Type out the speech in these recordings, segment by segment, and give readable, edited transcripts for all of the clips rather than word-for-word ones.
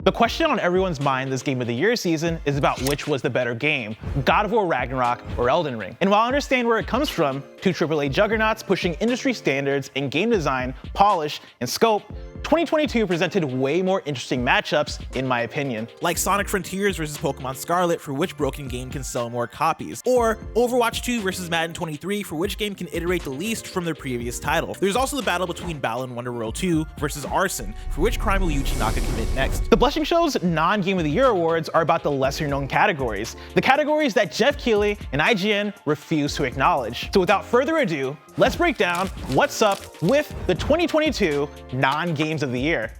The question on everyone's mind this Game of the Year season is about which was the better game, God of War Ragnarok or Elden Ring. And while I understand where it comes from, two AAA juggernauts pushing industry standards in game design, polish, and scope, 2022 presented way more interesting matchups, in my opinion. Like Sonic Frontiers versus Pokemon Scarlet, for which broken game can sell more copies. Or Overwatch 2 versus Madden 23, for which game can iterate the least from their previous title. There's also the battle between Balan Wonderworld 2 versus Arson, for which crime will Yuji Naka commit next. The Blessing Show's non-Game of the Year awards are about the lesser-known categories, the categories that Jeff Keighley and IGN refuse to acknowledge. So without further ado, let's break down what's up with the 2022 non-Games of the Year.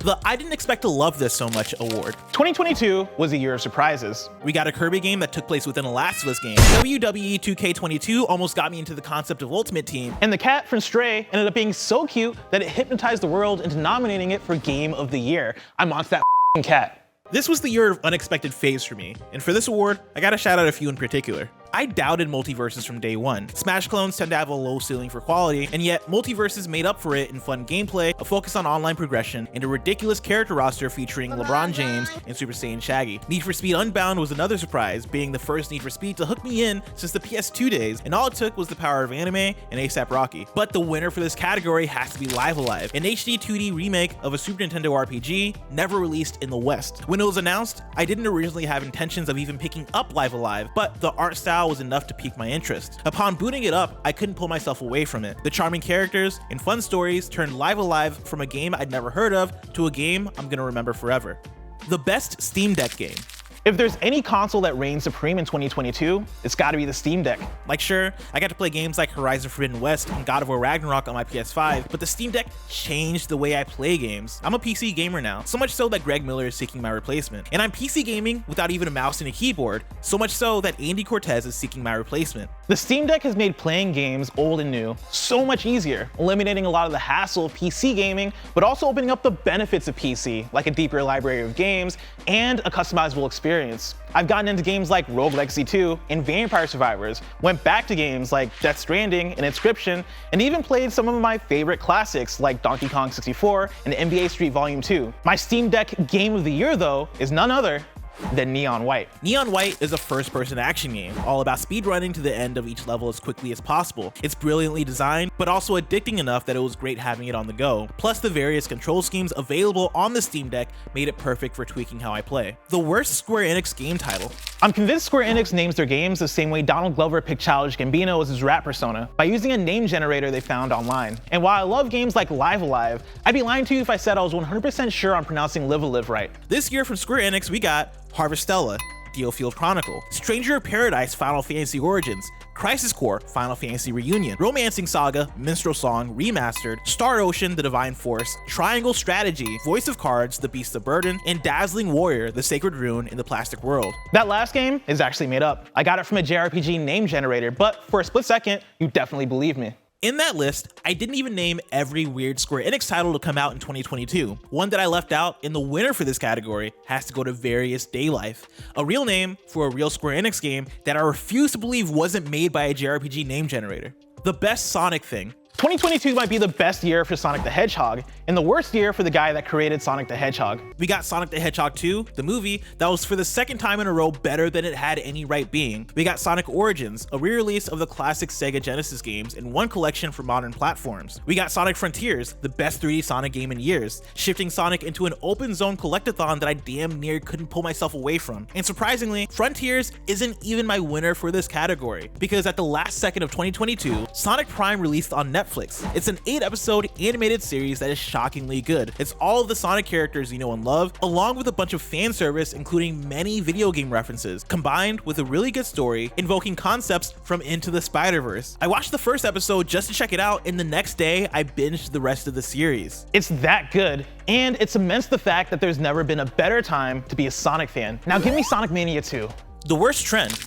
The I Didn't Expect to Love This So Much award. 2022 was a year of surprises. We got a Kirby game that took place within a Last of Us game. WWE 2K22 almost got me into the concept of Ultimate Team. And the cat from Stray ended up being so cute that it hypnotized the world into nominating it for Game of the Year. I'm on to that cat. This was the year of unexpected faves for me, and for this award, I gotta shout out a few in particular. I doubted multiverses from day one. Smash clones tend to have a low ceiling for quality, and yet multiverses made up for it in fun gameplay, a focus on online progression, and a ridiculous character roster featuring LeBron James and Super Saiyan Shaggy. Need for Speed Unbound was another surprise, being the first Need for Speed to hook me in since the PS2 days, and all it took was the power of anime and ASAP Rocky. But the winner for this category has to be Live Alive, an HD 2D remake of a Super Nintendo RPG never released in the West. When it was announced, I didn't originally have intentions of even picking up Live Alive, but the art style was enough to pique my interest. Upon booting it up, I couldn't pull myself away from it. The charming characters and fun stories turned Live Alive from a game I'd never heard of to a game I'm gonna remember forever. The best Steam Deck game. If there's any console that reigns supreme in 2022, it's gotta be the Steam Deck. Like sure, I got to play games like Horizon Forbidden West and God of War Ragnarok on my PS5, but the Steam Deck changed the way I play games. I'm a PC gamer now, so much so that Greg Miller is seeking my replacement. And I'm PC gaming without even a mouse and a keyboard, so much so that Andy Cortez is seeking my replacement. The Steam Deck has made playing games, old and new, so much easier, eliminating a lot of the hassle of PC gaming, but also opening up the benefits of PC, like a deeper library of games and a customizable experience. I've gotten into games like Rogue Legacy 2 and Vampire Survivors, went back to games like Death Stranding and Inscription, and even played some of my favorite classics like Donkey Kong 64 and NBA Street Volume 2. My Steam Deck Game of the Year, though, is none other than Neon White. Neon White is a first-person action game, all about speedrunning to the end of each level as quickly as possible. It's brilliantly designed, but also addicting enough that it was great having it on the go. Plus, the various control schemes available on the Steam Deck made it perfect for tweaking how I play. The worst Square Enix game title. I'm convinced Square Enix names their games the same way Donald Glover picked Childish Gambino as his rap persona, by using a name generator they found online. And while I love games like Live Alive, I'd be lying to you if I said I was 100% sure on pronouncing Live Alive right. This year from Square Enix, we got Harvestella, DioField Chronicle, Stranger of Paradise Final Fantasy Origins, Crisis Core Final Fantasy Reunion, Romancing Saga Minstrel Song Remastered, Star Ocean The Divine Force, Triangle Strategy, Voice of Cards The Beast of Burden, and Dazzling Warrior The Sacred Rune in the Plastic World. That last game is actually made up. I got it from a JRPG name generator, but for a split second, you definitely believe me. In that list, I didn't even name every weird Square Enix title to come out in 2022. One that I left out, and the winner for this category has to go to Various Daylife, a real name for a real Square Enix game that I refuse to believe wasn't made by a JRPG name generator. The best Sonic thing. 2022 might be the best year for Sonic the Hedgehog, and the worst year for the guy that created Sonic the Hedgehog. We got Sonic the Hedgehog 2, the movie, that was for the second time in a row better than it had any right being. We got Sonic Origins, a re-release of the classic Sega Genesis games in one collection for modern platforms. We got Sonic Frontiers, the best 3D Sonic game in years, shifting Sonic into an open zone collectathon that I damn near couldn't pull myself away from. And surprisingly, Frontiers isn't even my winner for this category, because at the last second of 2022, Sonic Prime released on Netflix. It's an 8-episode animated series that is shockingly good. It's all of the Sonic characters you know and love, along with a bunch of fan service including many video game references, combined with a really good story invoking concepts from Into the Spider-Verse. I watched the first episode just to check it out, and the next day I binged the rest of the series. It's that good, and it cements the fact that there's never been a better time to be a Sonic fan. Now give me Sonic Mania 2. The worst trend.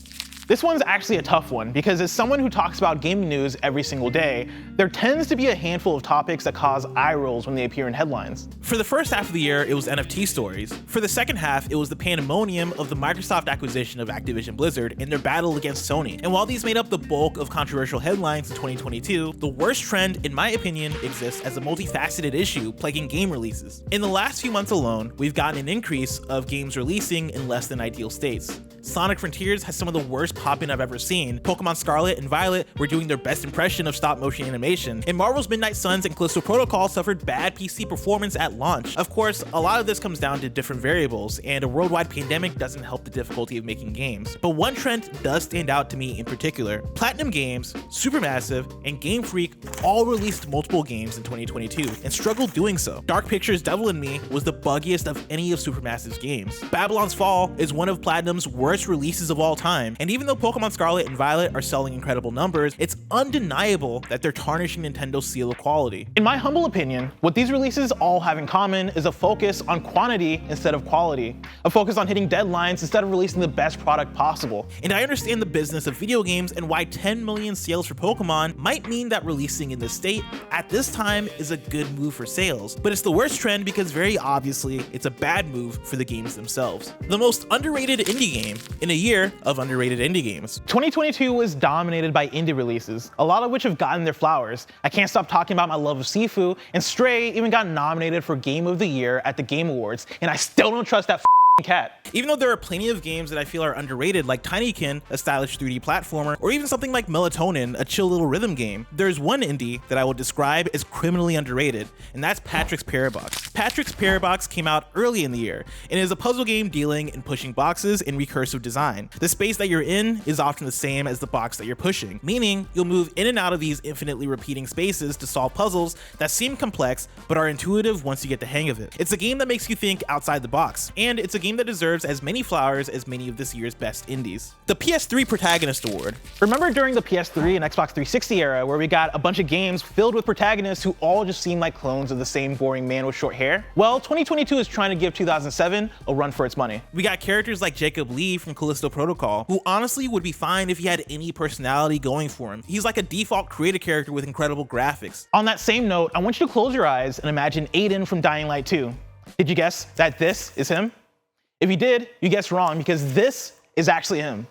This one's actually a tough one because as someone who talks about gaming news every single day, there tends to be a handful of topics that cause eye rolls when they appear in headlines. For the first half of the year, it was NFT stories. For the second half, it was the pandemonium of the Microsoft acquisition of Activision Blizzard and their battle against Sony. And while these made up the bulk of controversial headlines in 2022, the worst trend, in my opinion, exists as a multifaceted issue plaguing game releases. In the last few months alone, we've gotten an increase of games releasing in less than ideal states. Sonic Frontiers has some of the worst pop-in I've ever seen. Pokemon Scarlet and Violet were doing their best impression of stop-motion animation. And Marvel's Midnight Suns and Callisto Protocol suffered bad PC performance at launch. Of course, a lot of this comes down to different variables, and a worldwide pandemic doesn't help the difficulty of making games. But one trend does stand out to me in particular. Platinum Games, Supermassive, and Game Freak all released multiple games in 2022 and struggled doing so. Dark Pictures' Devil in Me was the buggiest of any of Supermassive's games. Babylon's Fall is one of Platinum's worst releases of all time, and even though Pokemon Scarlet and Violet are selling incredible numbers, it's undeniable that they're tarnishing Nintendo's seal of quality. In my humble opinion, what these releases all have in common is a focus on quantity instead of quality, a focus on hitting deadlines instead of releasing the best product possible. And I understand the business of video games and why 10 million sales for Pokemon might mean that releasing in this state at this time is a good move for sales, but it's the worst trend because very obviously it's a bad move for the games themselves. The most underrated indie game in a year of underrated indie games. 2022 was dominated by indie releases, a lot of which have gotten their flowers. I can't stop talking about my love of Sifu, and Stray even got nominated for Game of the Year at the Game Awards, and I still don't trust that cat. Even though there are plenty of games that I feel are underrated, like Tinykin, a stylish 3D platformer, or even something like Melatonin, a chill little rhythm game, there's one indie that I will describe as criminally underrated, and that's Patrick's Parabox. Patrick's Parabox came out early in the year, and is a puzzle game dealing in pushing boxes in recursive design. The space that you're in is often the same as the box that you're pushing, meaning you'll move in and out of these infinitely repeating spaces to solve puzzles that seem complex, but are intuitive once you get the hang of it. It's a game that makes you think outside the box, and it's a game that deserves as many flowers as many of this year's best indies. The PS3 Protagonist Award. Remember during the PS3 and Xbox 360 era where we got a bunch of games filled with protagonists who all just seem like clones of the same boring man with short hair? Well, 2022 is trying to give 2007 a run for its money. We got characters like Jacob Lee from Callisto Protocol, who honestly would be fine if he had any personality going for him. He's like a default creative character with incredible graphics. On that same note, I want you to close your eyes and imagine Aiden from Dying Light 2. Did you guess that this is him? If you did, you guessed wrong because this is actually him.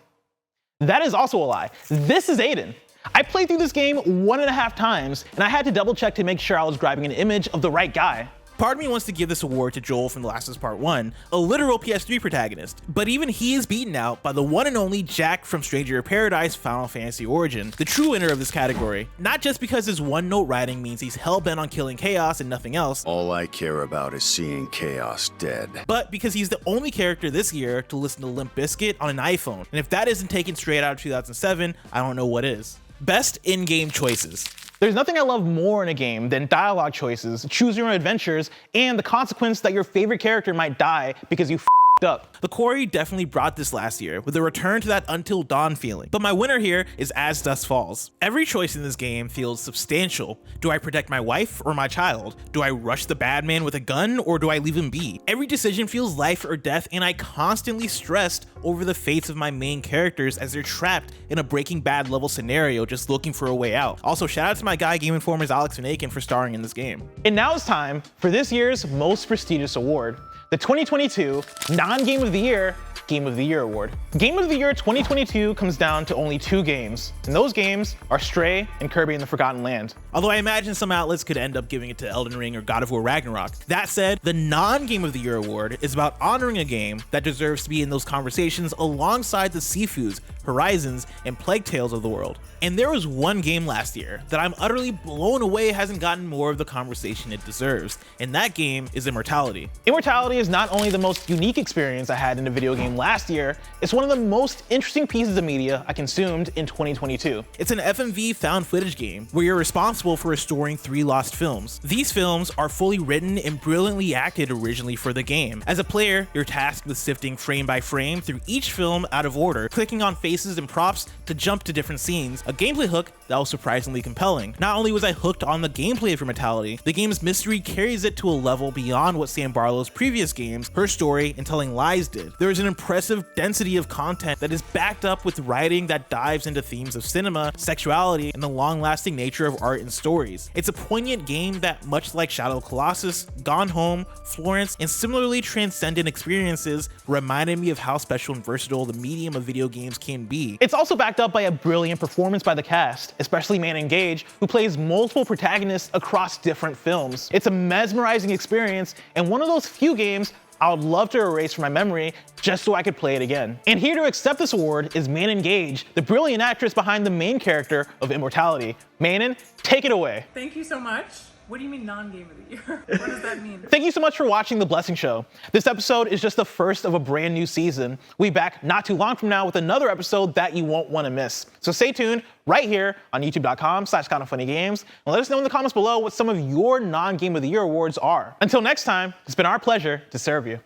That is also a lie. This is Aiden. I played through this game 1.5 times and I had to double check to make sure I was grabbing an image of the right guy. Part of me wants to give this award to Joel from The Last of Us Part 1, a literal PS3 protagonist, but even he is beaten out by the one and only Jack from Stranger of Paradise Final Fantasy Origin, the true winner of this category. Not just because his one-note writing means he's hell-bent on killing chaos and nothing else. All I care about is seeing chaos dead. But because he's the only character this year to listen to Limp Bizkit on an iPhone, and if that isn't taken straight out of 2007, I don't know what is. Best in-game choices. There's nothing I love more in a game than dialogue choices, choose your own adventures, and the consequence that your favorite character might die because you f***ed up. The Quarry definitely brought this last year, with a return to that Until Dawn feeling. But my winner here is As Dusk Falls. Every choice in this game feels substantial. Do I protect my wife or my child? Do I rush the bad man with a gun or do I leave him be? Every decision feels life or death, and I constantly stressed over the fates of my main characters as they're trapped in a Breaking Bad level scenario just looking for a way out. Also, shout out to my guy Game Informer's Alex Van Aken for starring in this game. And now it's time for this year's most prestigious award, the 2022 Non-Game of the Year Game of the Year Award. Game of the Year 2022 comes down to only 2 games, and those games are Stray and Kirby and the Forgotten Land. Although I imagine some outlets could end up giving it to Elden Ring or God of War Ragnarok. That said, the non-Game of the Year award is about honoring a game that deserves to be in those conversations alongside the Sifus, Horizons, and Plague Tales of the world. And there was one game last year that I'm utterly blown away hasn't gotten more of the conversation it deserves, and that game is Immortality. Immortality is not only the most unique experience I had in a video game last year, it's one of the most interesting pieces of media I consumed in 2022. It's an FMV found footage game where you're responsible for restoring 3 lost films. These films are fully written and brilliantly acted originally for the game. As a player, you're tasked with sifting frame by frame through each film out of order, clicking on faces and props to jump to different scenes, a gameplay hook that was surprisingly compelling. Not only was I hooked on the gameplay of Immortality, the game's mystery carries it to a level beyond what Sam Barlow's previous games, Her Story, and Telling Lies did. There is an impressive density of content that is backed up with writing that dives into themes of cinema, sexuality, and the long-lasting nature of art and stories. It's a poignant game that, much like Shadow of the Colossus, Gone Home, Florence, and similarly transcendent experiences, reminded me of how special and versatile the medium of video games can be. It's also backed up by a brilliant performance by the cast, especially Manon Gage, who plays multiple protagonists across different films. It's a mesmerizing experience and one of those few games I would love to erase from my memory just so I could play it again. And here to accept this award is Manon Gage, the brilliant actress behind the main character of Immortality. Manon, take it away. Thank you so much. What do you mean non-game of the year? What does that mean? Thank you so much for watching The Blessing Show. This episode is just the first of a brand new season. We'll be back not too long from now with another episode that you won't want to miss. So stay tuned right here on youtube.com/KindaFunnyGames and let us know in the comments below what some of your non-game of the year awards are. Until next time, it's been our pleasure to serve you.